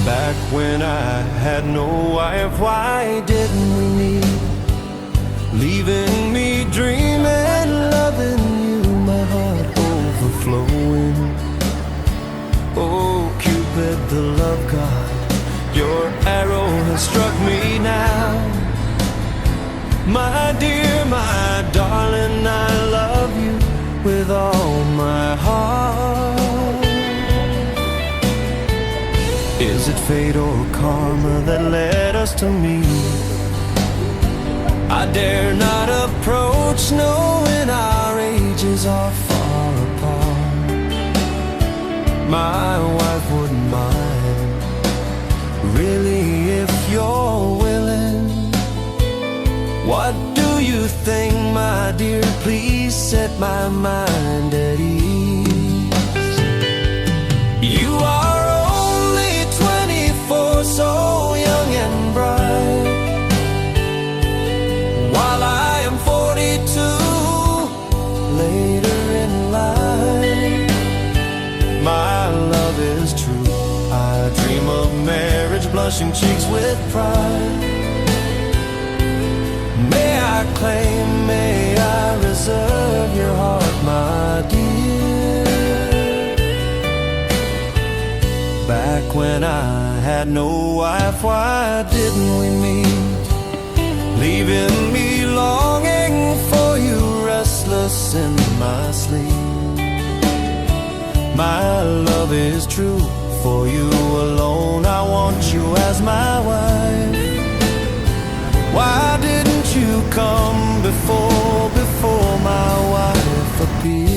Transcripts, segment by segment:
Back when I had no wife, why didn't we meet? Leaving me dreaming, loving you, my heart overflowing. Oh, Cupid, the love god, your arrow has struck me now. My dear, my darling, I love you with all my heart. Is it fate or karma that led us to meet? I dare not approach, knowing our ages are far apart. My wife wouldn't mind, really, if you're willing. What do you think, my dear? Please set my mind at ease. You are only 24, so young and bright, while I am 42, later in life. My love is true, I dream of marriage, blushing cheeks with pride. May I claim, may I reserve your heart, my dear. Back when I had no wife, why didn't we meet? Leaving me longing for you, restless in my sleep. My love is true, for you alone I want you as my wife. Why didn't you come before my wife appeared?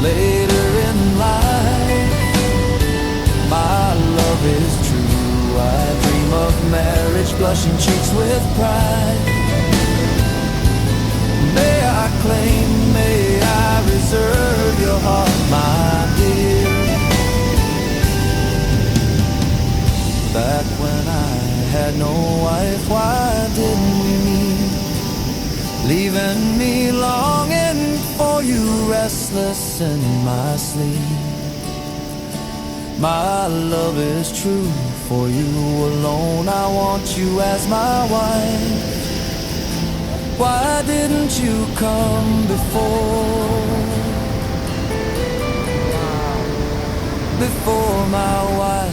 Later in life, my love is true, I dream of marriage, blushing cheeks with pride. May I claim, may I reserve your heart, my dear. Back when I had no wife, why didn't we meet? Leaving me longing for you, restless in my sleep. My love is true, for you alone I want you as my wife. Why didn't you come before my wife?